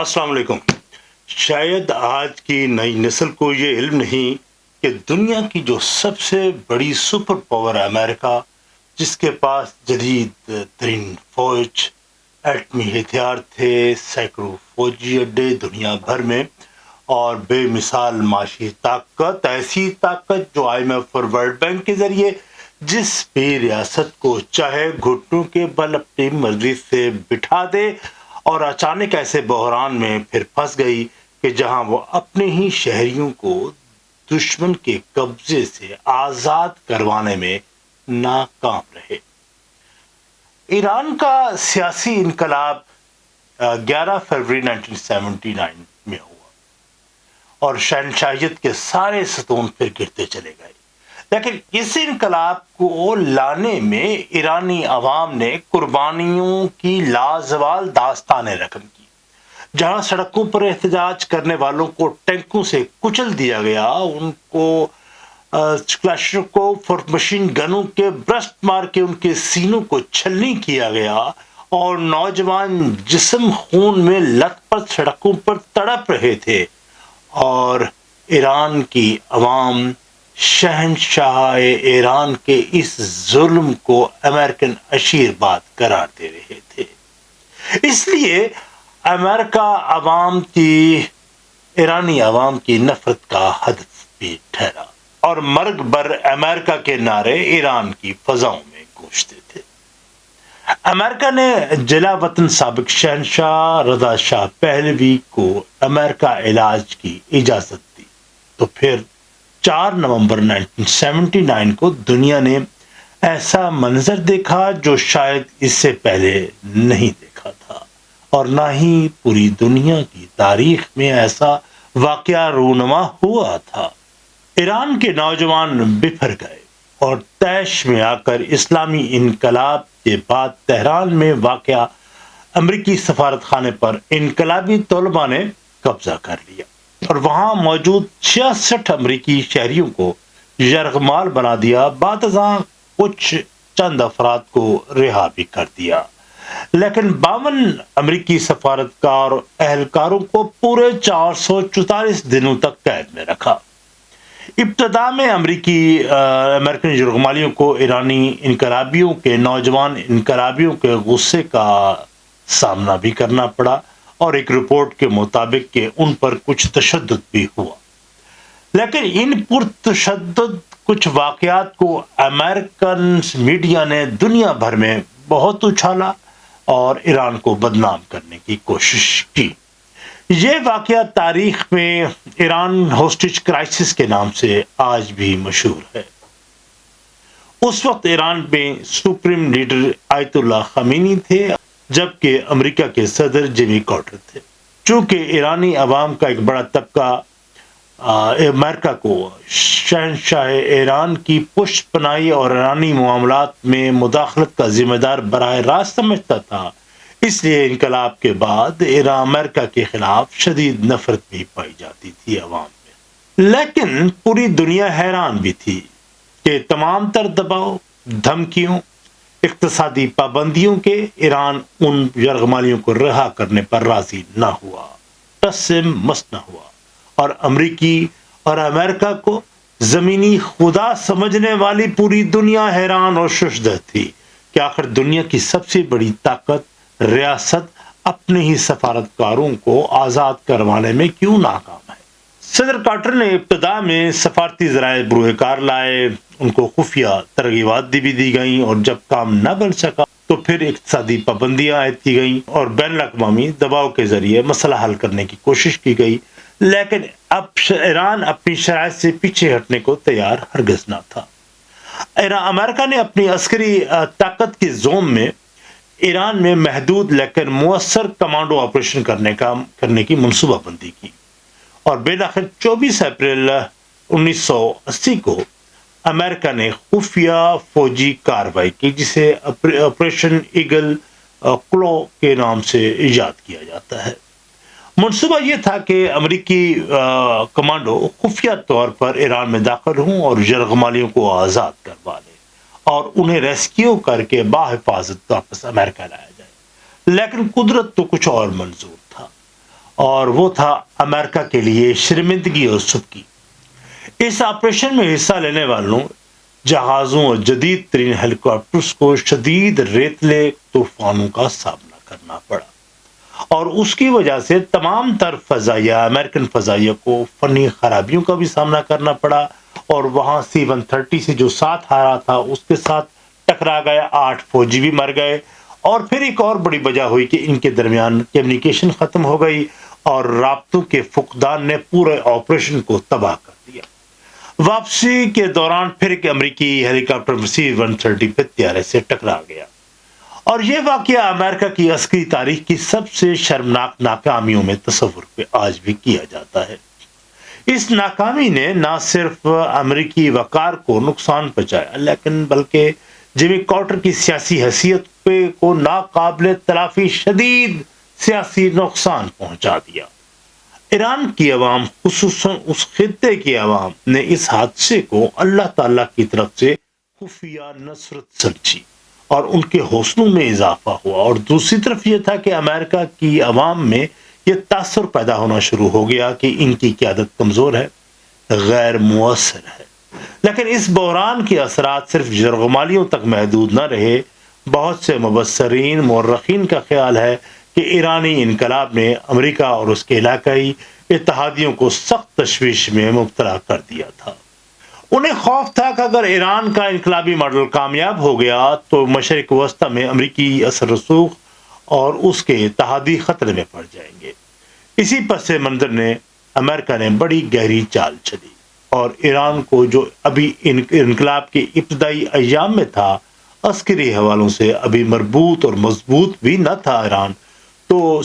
السلام علیکم۔ شاید آج کی نئی نسل کو یہ علم نہیں کہ دنیا کی جو سب سے بڑی سپر پاور ہے امریکہ، جس کے پاس جدید ترین فوج، ایٹمی ہتھیار تھے، سینکڑوں فوجی اڈے دنیا بھر میں، اور بے مثال معاشی طاقت، ایسی طاقت جو آئی ایم ایف اور ورلڈ بینک کے ذریعے جس بھی ریاست کو چاہے گھٹنوں کے بل اپنی مرضی سے بٹھا دے، اور اچانک ایسے بحران میں پھر پھنس گئی کہ جہاں وہ اپنے ہی شہریوں کو دشمن کے قبضے سے آزاد کروانے میں ناکام رہے۔ ایران کا سیاسی انقلاب 11 فروری 1979 میں ہوا اور شہنشاہیت کے سارے ستون پھر گرتے چلے گئے، لیکن اس انقلاب کو لانے میں ایرانی عوام نے قربانیوں کی لازوال داستانیں رقم کی۔ جہاں سڑکوں پر احتجاج کرنے والوں کو ٹینکوں سے کچل دیا گیا، ان کو کلاشنکوف اور مشین گنوں کے برسٹ مار کے ان کے سینوں کو چھلنی کیا گیا، اور نوجوان جسم خون میں لت پت سڑکوں پر تڑپ رہے تھے، اور ایران کی عوام شہنشاہ ایران کے اس ظلم کو امریکن عشیرباد قرار دے رہے تھے۔ اس لیے امریکہ عوام کی ایرانی عوام کی نفرت کا ہدف بھی ٹھہرا، اور مرگ بر امریکہ کے نعرے ایران کی فضاؤں میں گونجتے تھے۔ امریکہ نے جلا وطن سابق شہنشاہ رضا شاہ پہلوی کو امریکہ علاج کی اجازت دی، تو پھر 4 نومبر 1979 کو دنیا نے ایسا منظر دیکھا جو شاید اس سے پہلے نہیں دیکھا تھا، اور نہ ہی پوری دنیا کی تاریخ میں ایسا واقعہ رونما ہوا تھا۔ ایران کے نوجوان بفر گئے، اور طیش میں آ کر اسلامی انقلاب کے بعد تہران میں واقع امریکی سفارت خانے پر انقلابی طلباء نے قبضہ کر لیا، اور وہاں موجود 66 امریکی شہریوں کو یرغمال بنا دیا۔ بعد ازاں کچھ چند افراد کو رہا بھی کر دیا، لیکن 52 امریکی سفارتکار اہلکاروں کو پورے 444 دنوں تک قید میں رکھا۔ ابتدا میں امریکن یرغمالیوں کو ایرانی انقلابیوں کے نوجوان انقلابیوں کے غصے کا سامنا بھی کرنا پڑا، اور ایک رپورٹ کے مطابق کہ ان پر کچھ تشدد بھی ہوا، لیکن ان پرتشدد کچھ واقعات کو امریکن میڈیا نے دنیا بھر میں بہت اچھالا اور ایران کو بدنام کرنے کی کوشش کی۔ یہ واقعہ تاریخ میں ایران ہوسٹیج کرائسس کے نام سے آج بھی مشہور ہے۔ اس وقت ایران میں سپریم لیڈر آیت اللہ خمینی تھے، جبکہ امریکہ کے صدر جیمی کارٹر تھے۔ چونکہ ایرانی عوام کا ایک بڑا طبقہ امریکہ کو شہنشاہ ایران کی پشت پناہی اور ایرانی معاملات میں مداخلت کا ذمہ دار براہ راست سمجھتا تھا، اس لیے انقلاب کے بعد امریکہ کے خلاف شدید نفرت بھی پائی جاتی تھی عوام میں۔ لیکن پوری دنیا حیران بھی تھی کہ تمام تر دباؤ، دھمکیوں، اقتصادی پابندیوں کے ایران ان یرغمالیوں کو رہا کرنے پر راضی نہ ہوا، ٹس سے مس نہ ہوا، اور امریکی اور امریکہ کو زمینی خدا سمجھنے والی پوری دنیا حیران اور ششدر تھی کہ آخر دنیا کی سب سے بڑی طاقت ریاست اپنے ہی سفارتکاروں کو آزاد کروانے میں کیوں ناکام ہے۔ صدر کارٹر نے ابتدا میں سفارتی ذرائع بروئے کار لائے، ان کو خفیہ ترغیبات بھی دی گئیں، اور جب کام نہ بن سکا تو پھر اقتصادی پابندیاں عائد کی گئیں اور بین الاقوامی دباؤ کے ذریعے مسئلہ حل کرنے کی کوشش کی گئی، لیکن اب ایران اپنی شرائط سے پیچھے ہٹنے کو تیار ہرگز نہ تھا۔ امریکہ نے اپنی عسکری طاقت کی زوم میں ایران میں محدود لیکن مؤثر کمانڈو آپریشن کرنے کی منصوبہ بندی کی، اور بالآخر 24 اپریل 1980 کو امریکہ نے خفیہ فوجی کارروائی کی، جسے آپریشن ایگل کلو کے نام سے ایجاد کیا جاتا ہے۔ منصوبہ یہ تھا کہ امریکی کمانڈو خفیہ طور پر ایران میں داخل ہوں اور یرغمالیوں کو آزاد کروا لیں، اور انہیں ریسکیو کر کے بحفاظت واپس امریکہ لایا جائے، لیکن قدرت تو کچھ اور منظور تھا، اور وہ تھا امریکہ کے لیے شرمندگی اور سبکی۔ اس آپریشن میں حصہ لینے والوں جہازوں اور جدید ترین ہیلی کاپٹرز کو شدید ریتلے طوفانوں کا سامنا کرنا پڑا، اور اس کی وجہ سے تمام تر فضائیہ امریکن فضائیہ کو فنی خرابیوں کا بھی سامنا کرنا پڑا، اور وہاں C-130 سے جو ساتھ آ رہا تھا اس کے ساتھ ٹکرا گئے، 8 فوجی بھی مر گئے، اور پھر ایک اور بڑی وجہ ہوئی کہ ان کے درمیان کمیونیکیشن ختم ہو گئی اور رابطوں کے فقدان نے پورے آپریشن کو تباہ کر دیا۔ واپسی کے دوران پھر ایک امریکی ہیلی کاپٹر C-130 پہ طیارے سے ٹکرا گیا، اور یہ واقعہ امریکہ کی عسکری تاریخ کی سب سے شرمناک ناکامیوں میں تصور پہ آج بھی کیا جاتا ہے۔ اس ناکامی نے نہ صرف امریکی وقار کو نقصان پہنچایا لیکن بلکہ جمی کارٹر کی سیاسی حیثیت پہ کو ناقابل تلافی شدید سیاسی نقصان پہنچا دیا۔ ایران کی عوام، خصوصاً اس خطے کی عوام نے اس حادثے کو اللہ تعالیٰ کی طرف سے خفیہ نصرت سمجھی اور ان کے حوصلوں میں اضافہ ہوا، اور دوسری طرف یہ تھا کہ امریکہ کی عوام میں یہ تاثر پیدا ہونا شروع ہو گیا کہ ان کی قیادت کمزور ہے، غیر مؤثر ہے۔ لیکن اس بحران کے اثرات صرف یرغمالیوں تک محدود نہ رہے۔ بہت سے مبصرین مورخین کا خیال ہے کہ ایرانی انقلاب نے امریکہ اور اس کے علاقائی اتحادیوں کو سخت تشویش میں مبتلا کر دیا تھا۔ انہیں خوف تھا کہ اگر ایران کا انقلابی ماڈل کامیاب ہو گیا تو مشرق وسطی میں امریکی اثر رسوخ اور اس کے اتحادی خطرے میں پڑ جائیں گے۔ اسی پس منظر نے امریکہ نے بڑی گہری چال چلی، اور ایران کو جو ابھی انقلاب کے ابتدائی ایام میں تھا، عسکری حوالوں سے ابھی مربوط اور مضبوط بھی نہ تھا ایران، تو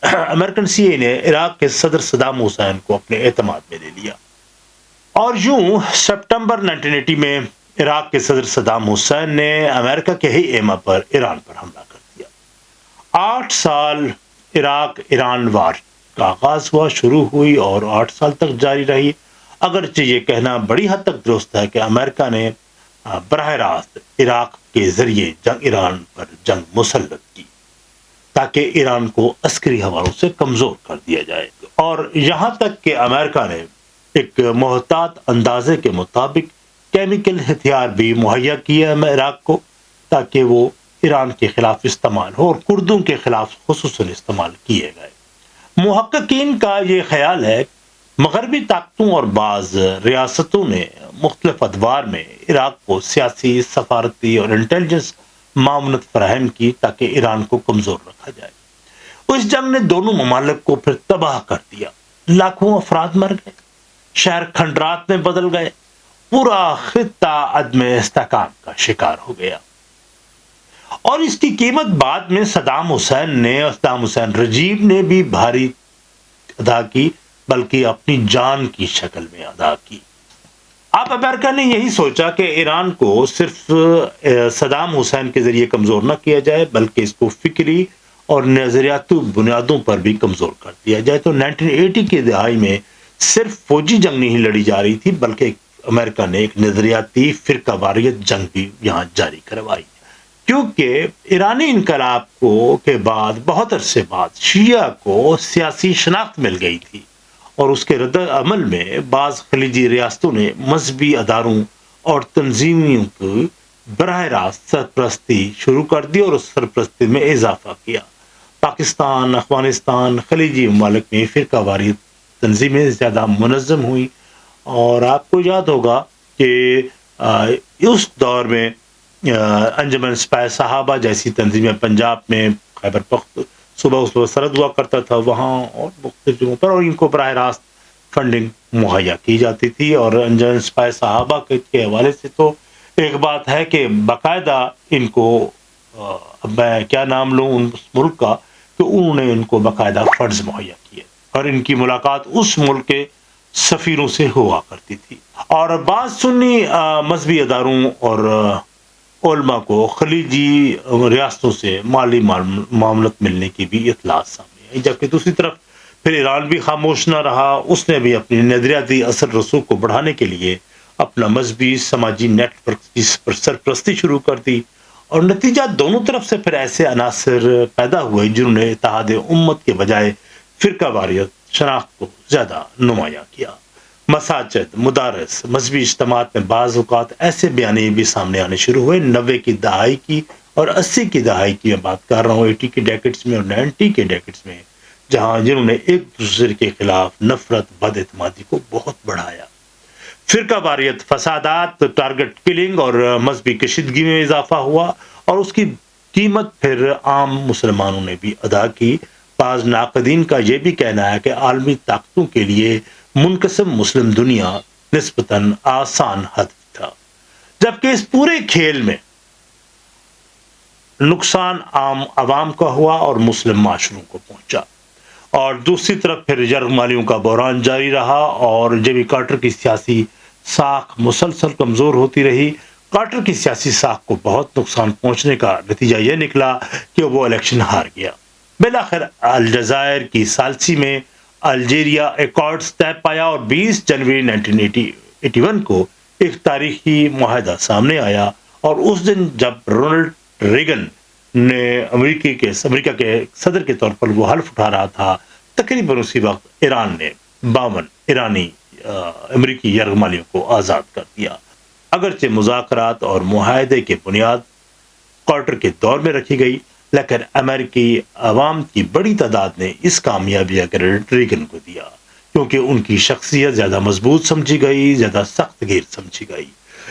امریکن CIA نے عراق کے صدر صدام حسین کو اپنے اعتماد میں لے لیا، اور یوں سپٹمبر 1980 میں عراق کے صدر صدام حسین نے امریکہ کے ہی ایما پر ایران پر حملہ کر دیا۔ 8 سال عراق ایران وار کا آغاز ہوا، شروع ہوئی اور 8 سال تک جاری رہی۔ اگرچہ یہ کہنا بڑی حد تک درست ہے کہ امریکہ نے براہ راست عراق کے ذریعے ایران پر جنگ مسلط کی تاکہ ایران کو عسکری حوالوں سے کمزور کر دیا جائے، اور یہاں تک کہ امریکہ نے ایک محتاط اندازے کے مطابق کیمیکل ہتھیار بھی مہیا کیا ہے عراق کو تاکہ وہ ایران کے خلاف استعمال ہو، اور کردوں کے خلاف خصوصاً استعمال کیے گئے۔ محققین کا یہ خیال ہے مغربی طاقتوں اور بعض ریاستوں نے مختلف ادوار میں عراق کو سیاسی، سفارتی اور انٹیلیجنس معاونت فراہم کی تاکہ ایران کو کمزور رکھا جائے۔ اس جنگ نے دونوں ممالک کو پھر تباہ کر دیا، لاکھوں افراد مر گئے، شہر کھنڈرات میں بدل گئے، پورا خطہ عدم استحکام کا شکار ہو گیا، اور اس کی قیمت بعد میں صدام حسین رجیب نے بھی بھاری ادا کی، بلکہ اپنی جان کی شکل میں ادا کی۔ اب امریکہ نے یہی سوچا کہ ایران کو صرف صدام حسین کے ذریعے کمزور نہ کیا جائے بلکہ اس کو فکری اور نظریاتی بنیادوں پر بھی کمزور کر دیا جائے۔ تو 1980 کی دہائی میں صرف فوجی جنگ نہیں لڑی جا رہی تھی بلکہ امریکہ نے ایک نظریاتی فرقہ واریت جنگ بھی یہاں جاری کروائی، کیونکہ ایرانی انقلاب کے بعد بہت عرصے بعد شیعہ کو سیاسی شناخت مل گئی تھی، اور اس کے رد عمل میں بعض خلیجی ریاستوں نے مذہبی اداروں اور تنظیموں کی براہ راست سرپرستی شروع کر دی اور اس سرپرستی میں اضافہ کیا۔ پاکستان، افغانستان، خلیجی ممالک میں فرقہ واریت تنظیمیں زیادہ منظم ہوئی، اور آپ کو یاد ہوگا کہ اس دور میں انجمن سپاہی صحابہ جیسی تنظیمیں پنجاب میں خیبر صبح سرد ہوا کرتا تھا وہاں اور مختلف جگہوں پر، اور ان کو براہ راست فنڈنگ مہیا کی جاتی تھی۔ اور انجمن سپاہی صحابہ کے حوالے سے تو ایک بات ہے کہ باقاعدہ ان کو، اب میں کیا نام لوں اس ملک کا، کہ انہوں نے ان کو باقاعدہ فنڈز مہیا کیے، اور ان کی ملاقات اس ملک کے سفیروں سے ہوا کرتی تھی، اور بعض سنی مذہبی اداروں اور علماء کو خلیجی ریاستوں سے مالی معاملت ملنے کی بھی اطلاعات سامنے آئی، جبکہ دوسری طرف پھر ایران بھی خاموش نہ رہا۔ اس نے بھی اپنی نظریاتی اثر رسوخ کو بڑھانے کے لیے اپنا مذہبی سماجی نیٹ ورک کی سرپرستی شروع کر دی، اور نتیجہ دونوں طرف سے پھر ایسے عناصر پیدا ہوئے جنہوں نے اتحاد امت کے بجائے فرقہ واریت شناخت کو زیادہ نمایاں کیا۔ مساجد، مدارس، مذہبی اجتماعات میں بعض اوقات ایسے بیانیے بھی سامنے آنے شروع ہوئے 90 کی دہائی کی اور 80 کی دہائی کی میں بات کر رہا ہوں، 80 کے ڈیکڈز میں اور 90 کے ڈیکڈز میں، جنہوں نے ایک دوسرے کے خلاف نفرت، بد اعتمادی کو بہت بڑھایا۔ فرقہ واریت، فسادات، ٹارگٹ کلنگ اور مذہبی کشیدگی میں اضافہ ہوا اور اس کی قیمت پھر عام مسلمانوں نے بھی ادا کی۔ بعض ناقدین کا یہ بھی کہنا ہے کہ عالمی طاقتوں کے لیے منقسم مسلم دنیا نسبتاً آسان ہدف تھا، جبکہ اس پورے کھیل میں نقصان عام عوام کا ہوا اور مسلم معاشروں کو پہنچا۔ اور دوسری طرف پھر یرغمالیوں کا بحران جاری رہا اور جیمی کارٹر کی سیاسی ساکھ مسلسل کمزور ہوتی رہی۔ کارٹر کی سیاسی ساکھ کو بہت نقصان پہنچنے کا نتیجہ یہ نکلا کہ وہ الیکشن ہار گیا۔ بالآخر الجزائر کی ثالثی میں الجیریا ایکارڈز طے پایا اور 20 جنوری 1981 کو ایک تاریخی معاہدہ سامنے آیا، اور اس دن جب رونلڈ ریگن نے امریکہ کے صدر کے طور پر وہ حلف اٹھا رہا تھا، تقریباً اسی وقت ایران نے 52 ایرانی امریکی یرغمالیوں کو آزاد کر دیا۔ اگرچہ مذاکرات اور معاہدے کی بنیاد کارٹر کے دور میں رکھی گئی، لیکن امریکی عوام کی بڑی تعداد نے اس کامیابی کا کریڈٹ ریگن کو دیا، کیونکہ ان کی شخصیت زیادہ مضبوط سمجھی گئی، زیادہ سخت گیر سمجھی گئی۔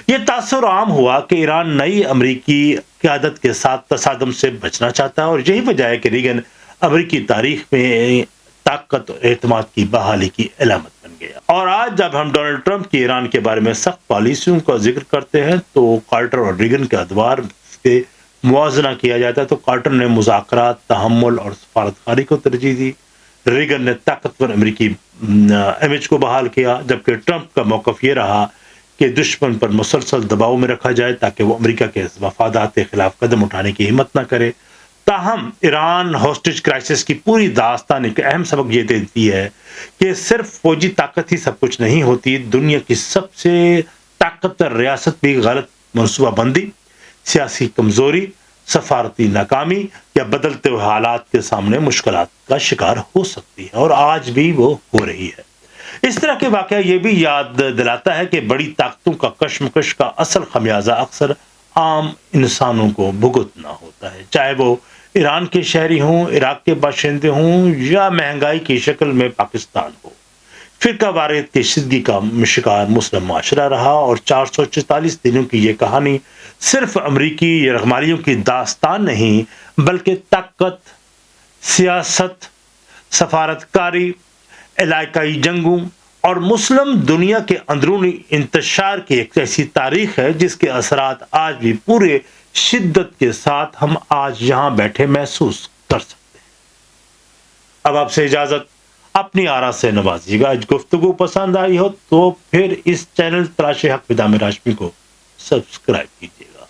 یہ تاثر عام ہوا کہ ایران نئی امریکی قیادت کے ساتھ تصادم سے بچنا چاہتا ہے، اور یہی وجہ ہے کہ ریگن امریکی تاریخ میں طاقت اور اعتماد کی بحالی کی علامت بن گیا۔ اور آج جب ہم ڈونلڈ ٹرمپ کی ایران کے بارے میں سخت پالیسیوں کا ذکر کرتے ہیں تو کارٹر اور ریگن کے ادوار کے موازنہ کیا جاتا ہے، تو کارٹر نے مذاکرات، تحمل اور سفارتکاری کو ترجیح دی، ریگن نے طاقتور امریکی امیج کو بحال کیا، جبکہ ٹرمپ کا موقف یہ رہا کہ دشمن پر مسلسل دباؤ میں رکھا جائے تاکہ وہ امریکہ کے مفادات کے خلاف قدم اٹھانے کی ہمت نہ کرے۔ تاہم ایران ہاسٹیج کرائسس کی پوری داستان ایک اہم سبق یہ دیتی ہے کہ صرف فوجی طاقت ہی سب کچھ نہیں ہوتی، دنیا کی سب سے طاقتور ریاست بھی غلط منصوبہ بندی، سیاسی کمزوری، سفارتی ناکامی یا بدلتے ہوئے حالات کے سامنے مشکلات کا شکار ہو سکتی ہے، اور آج بھی وہ ہو رہی ہے۔ اس طرح کے واقعہ یہ بھی یاد دلاتا ہے کہ بڑی طاقتوں کا کشمکش کا اصل خمیازہ اکثر عام انسانوں کو بھگتنا ہوتا ہے، چاہے وہ ایران کے شہری ہوں، عراق کے باشندے ہوں یا مہنگائی کی شکل میں پاکستان ہو۔ فرقہ واریت کی شدگی کا شکار مسلم معاشرہ رہا، اور 444 دنوں کی یہ کہانی صرف امریکی یرغمالیوں کی داستان نہیں بلکہ طاقت، سیاست، سفارتکاری، علاقائی جنگوں اور مسلم دنیا کے اندرونی انتشار کی ایک ایسی تاریخ ہے جس کے اثرات آج بھی پورے شدت کے ساتھ ہم آج یہاں بیٹھے محسوس کر سکتے ہیں۔ اب آپ سے اجازت، اپنی آرا سے نوازیے گا۔ گفتگو پسند آئی ہو تو پھر اس چینل تلاش حق ود عامر ہاشمی کو سبسکرائب کیجیے گا۔